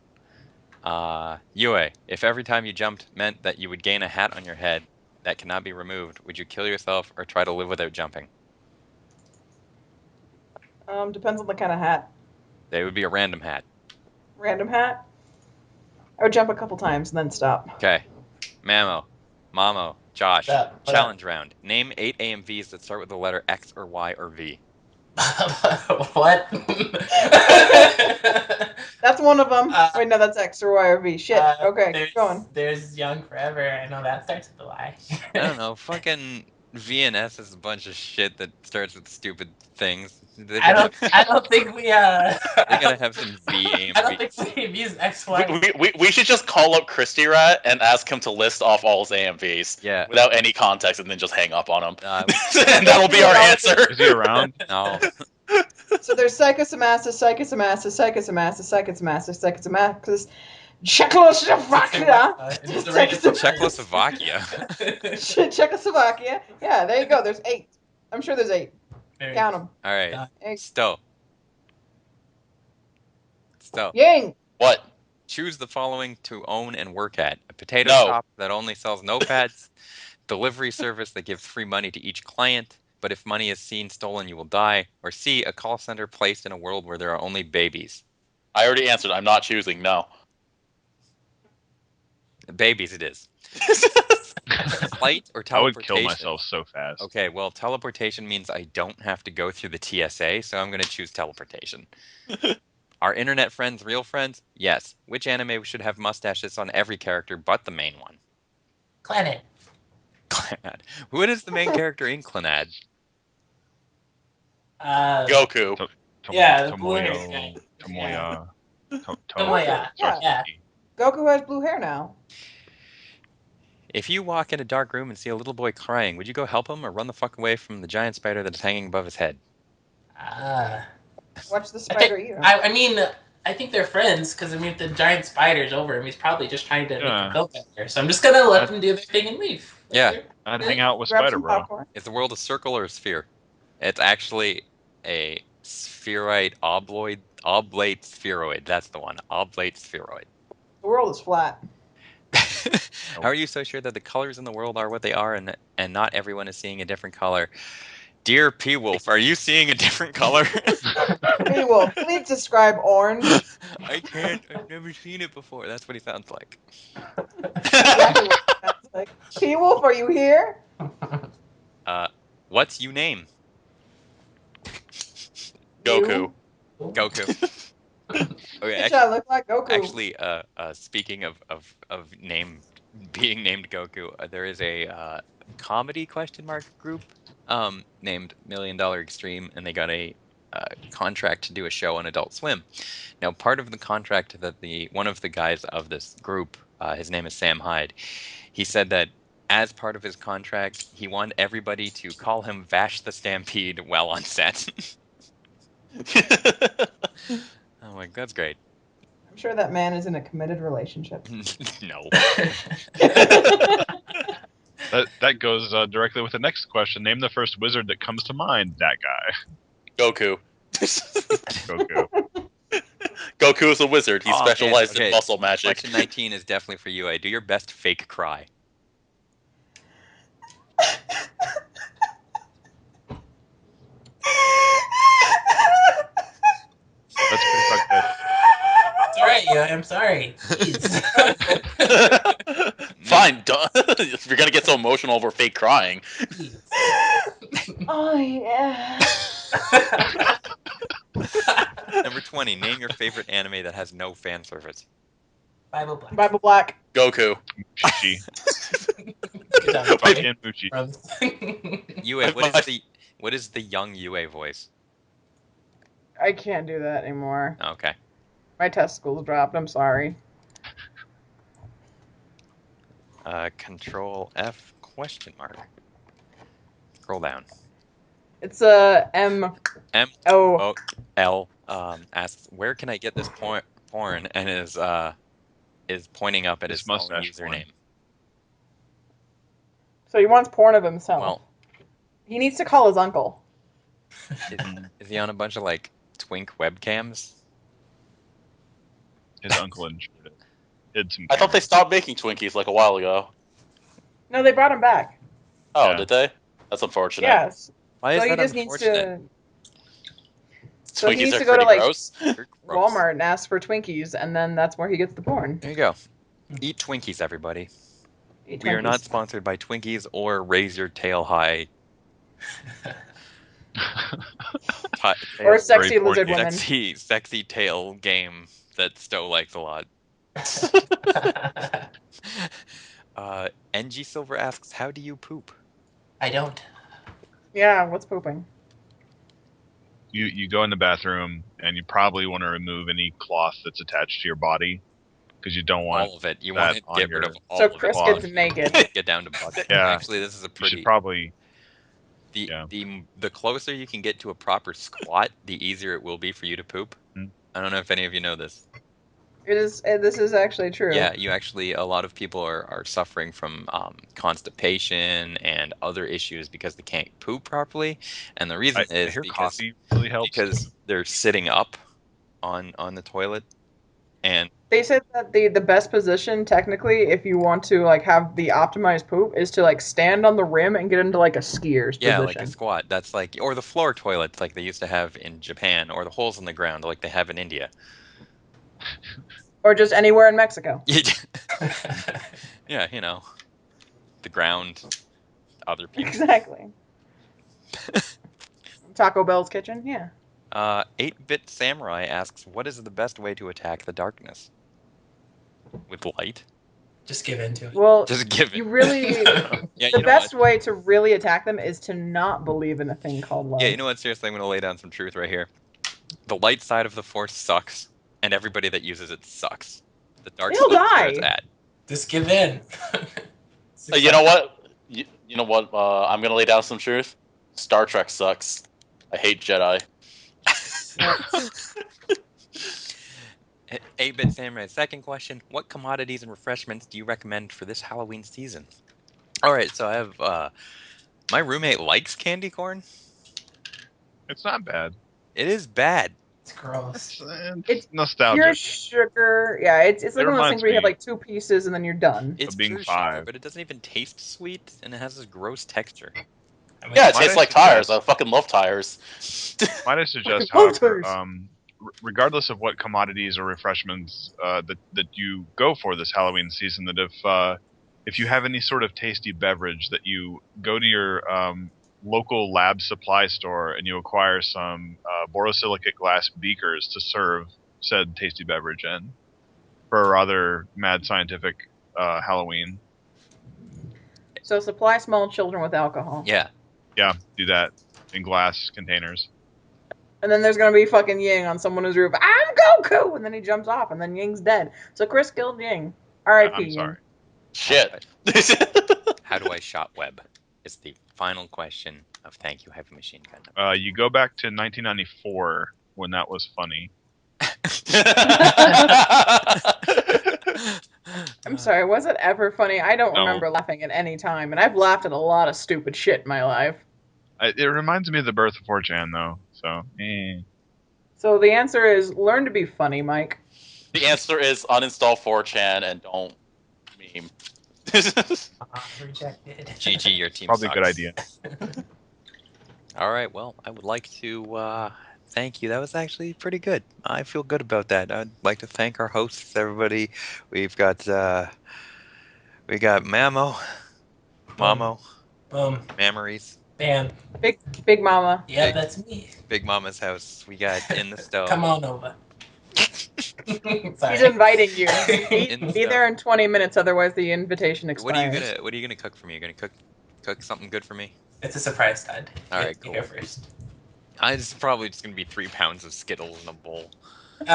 Yue, if every time you jumped meant that you would gain a hat on your head that cannot be removed, would you kill yourself or try to live without jumping? Depends on the kind of hat. They would be a random hat. Random hat? I would jump a couple times and then stop. Okay. Mamo, Josh, What challenge round. Name 8 AMVs that start with the letter X or Y or V. What? That's one of them. Wait, no, that's X or Y or V. Shit. Okay, keep going. There's Young Forever. I know that starts with a Y. I don't know. Fucking V and S is a bunch of shit that starts with stupid things. I don't think we They gotta have some V AMVs. I don't think we use X Y. We should just call up Christy Rat and ask him to list off all his AMVs. Yeah. Without any context, and then just hang up on him. And that'll be our answer. Is he around? No. So there's Psychosomasis, Czechoslovakia. Czechoslovakia. Czechoslovakia. Yeah, there you go. There's 8. I'm sure there's 8. Count them. All right. Stowe. Ying. What? Choose the following to own and work at: a potato No. shop that only sells notepads, delivery service that gives free money to each client, but if money is seen stolen, you will die, or C, a call center placed in a world where there are only babies. I already answered. I'm not choosing. No. Babies it is. Flight or I would teleportation? kill myself so fast. Okay, well, teleportation means I don't have to go through the TSA, so I'm going to choose teleportation. Are internet friends real friends? Yes. Which anime should have mustaches on every character but the main one? Clannad. Clannad. What is the main character in Clannad? Goku. Yeah, the blue-haired guy. Tomoya. Tomoya. starts Yeah. with E. Goku has blue hair now. If you walk in a dark room and see a little boy crying, would you go help him or run the fuck away from the giant spider that is hanging above his head? Watch the I spider think, eat him. I mean, I think they're friends because if the giant spider's over him, he's probably just trying to make him feel better. So I'm just gonna let them do their thing and leave. Yeah. I'd hang out with Grab Spider some Bro. popcorn. Is the world a circle or a sphere? It's actually a spheroid, oblate spheroid. That's the one. Oblate spheroid. The world is flat. How are you so sure that the colors in the world are what they are and not everyone is seeing a different color? Dear P. Wolf, are you seeing a different color? Hey, Wolf, please describe orange. I can't. I've never seen it before. That's what he sounds like. Exactly what it sounds like. P-Wolf, are you here? What's you name? Goku. Goku. Okay, Bitch, I look like Goku. actually, speaking of being named Goku, there is a comedy question mark group named $1 Million Extreme, and they got a contract to do a show on Adult Swim. Now, part of the contract that one of the guys of this group, his name is Sam Hyde, he said that as part of his contract, he wanted everybody to call him Vash the Stampede while on set. Oh my, that's great. I'm sure that man is in a committed relationship. No. That goes directly with the next question. Name the first wizard that comes to mind. That guy. Goku. Goku. Goku is a wizard. He Oh, man, specialized okay. in muscle magic. Question 19 is definitely for you. Do your best fake cry. That's pretty fucked up. It's alright, yo. I'm sorry. Jeez. Fine, if you're gonna get so emotional over fake crying. Oh, yeah. Number 20. Name your favorite anime that has no fan service. Bible Black. Bible Black. Goku. Mushi. Good job. Fucking Mushi. Yue, what is the young Yue voice? I can't do that anymore. Okay. My testicles dropped. I'm sorry. Control F question mark. Scroll down. It's a M. M O. O L asks, where can I get this porn, and is pointing up at his phone mustache username. porn. So he wants porn of himself. Well, He needs to call his uncle. is he on a bunch of like twink webcams? His uncle hid some. I thought they cameras. stopped making Twinkies like a while ago. No, they brought him back. Oh, Yeah. did they? That's unfortunate. Yes. Why is So he that just needs unfortunate? to So he Twinkies needs are to go to, pretty like, gross. They're gross. Walmart and ask for Twinkies, and then that's where he gets the porn. There you go. Eat Twinkies, everybody. Eat We are not Twinkies. sponsored by Twinkies or Raise Your Tail High. Or sexy Very lizard porny. women. Sexy tail game that Stowe likes a lot. NG Silver asks, how do you poop? I don't. Yeah, what's pooping? You go in the bathroom and you probably want to remove any cloth that's attached to your body because you don't want. All of it. You that want to on get your- rid of all So of Chris it. gets naked. Get down to butt. Yeah. Actually, this is a You pretty. should probably. The closer you can get to a proper squat, the easier it will be for you to poop. I don't know if any of you know this. It is. This is actually true. Yeah, a lot of people are suffering from constipation and other issues because they can't poop properly, and the reason I is hear because coffee really helps. because they're sitting up on the toilet, and They said that the best position, technically, if you want to like have the optimized poop, is to like stand on the rim and get into like a skier's yeah, position. like a squat. That's like, or the floor toilets like they used to have in Japan, or the holes in the ground like they have in India. Or just anywhere in Mexico. Yeah, the ground, other people. Exactly. Taco Bell's kitchen, yeah. 8-Bit Samurai asks, what is the best way to attack the darkness? With light? Just give in to it. Well, Just give it. you really Yeah, the best way to really attack them is to not believe in a thing called love. Yeah, you know what? Seriously, I'm going to lay down some truth right here. The light side of the Force sucks. and everybody that uses it sucks. The dark They'll side's where it's die. at. Just give in. You know what? You know what? I'm gonna lay down some truth. Star Trek sucks. I hate Jedi. 8-Bit Samurai, second question. What commodities and refreshments do you recommend for this Halloween season? Alright, so I have, my roommate likes candy corn. It's not bad. It is bad. It's gross. It's nostalgic. Pure sugar. Yeah, it's like one of those reminds things where you have me- like 2 pieces and then you're done. It's being pure 5. sugar, but it doesn't even taste sweet, and it has this gross texture. I mean, Yeah, it Why tastes don't like you tires. just- I fucking love tires. Might I suggest, Fucking however, voters. regardless of what commodities or refreshments that you go for this Halloween season, that if you have any sort of tasty beverage, that you go to your local lab supply store and you acquire some borosilicate glass beakers to serve said tasty beverage in for a rather mad scientific Halloween. So supply small children with alcohol. Yeah. Yeah, do that in glass containers. And then there's gonna be fucking Ying on someone's roof. I'm Goku! And then he jumps off, and then Ying's dead. So Chris killed Ying. R.I.P. I'm Ying. sorry. Shit. How do I shot web? Is the final question of Thank You Heavy Machine Gun. You go back to 1994 when that was funny. I'm sorry, was it ever funny? I don't No. remember laughing at any time, and I've laughed at a lot of stupid shit in my life. It reminds me of the birth of 4chan, though. So, So the answer is learn to be funny, Mike. The answer is uninstall 4chan and don't meme. Rejected. GG, your team probably a good sucks. idea. All right, well, I would like to thank you. That was actually pretty good. I feel good about that. I'd like to thank our hosts, everybody. We've got Mamo, Mammaries, Bam. Big Mama. Yeah, Big- that's me. Big Mama's house. We got In the Stove. Come on over. Sorry. He's inviting you. In the Be there in 20 minutes, otherwise the invitation What are expires. you gonna cook for me? You're gonna cook something good for me? It's a surprise, Todd. All right, You cool. go first. It's probably just gonna be 3 pounds of Skittles in a bowl. Or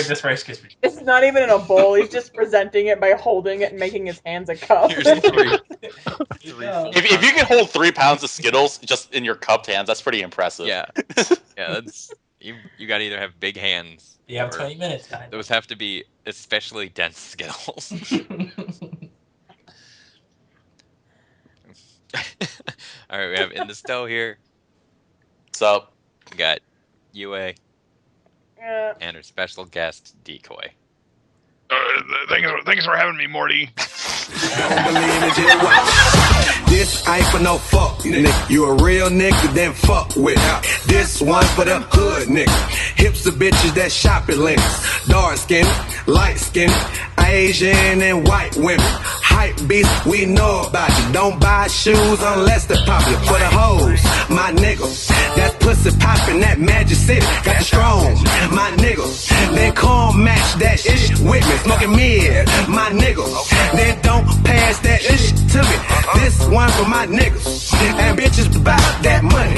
just Rice Krispies. It's not even in a bowl. He's just presenting it by holding it and making his hands a cup. Here's 3. Yeah. If you can hold 3 pounds of Skittles just in your cupped hands, that's pretty impressive. Yeah, that's you gotta either have big hands. You have or 20 minutes, Todd. Those have to be especially dense Skittles. All right, we have In the Stove here. So, We got UA Yeah. and our special guest Decoy. Thanks for having me, Morty. This ain't for no fuck, nigga. You a real nigga, then fuck with it. This one for them hood niggas. Hipster bitches that shop at Linux. Dark skin, light skin, Asian and white women. Hype beast, we know about you. Don't buy shoes unless they're popular. For the hoes, my niggas. That pussy poppin', that Magic City. Got the strong, my niggas. Then come match that shit with me. Smoking mid, my niggas. Then don't pass that shit to me. This one for my niggas. And bitches about that money.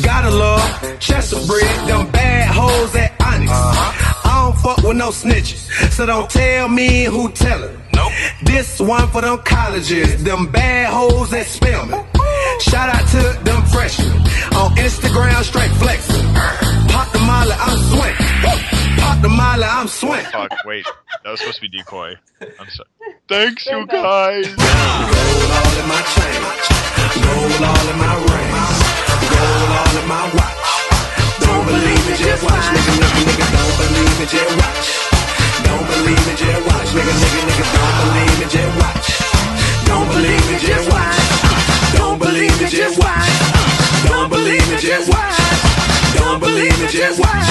Gotta love Chester bread, them bad hoes at Onyx. I don't fuck with no snitches, so don't tell me who tellin'. This one for them colleges, them bad hoes that Spelman. Shout out to them freshmen on Instagram, straight flexing. Pop the molly, I'm swing. Pop the molly, I'm swing. Fuck, wait. That was supposed to be Decoy. I'm sorry. Thanks, you guys. Gold all in my chain, gold all in my ring, gold all in my watch. Don't believe it, just watch, nigga. Don't believe it, just watch. Don't believe it, just watch, nigga. Don't believe it, just watch. Don't believe it, just watch. Don't believe it, just watch. Don't believe it, just watch. Don't believe it, just watch.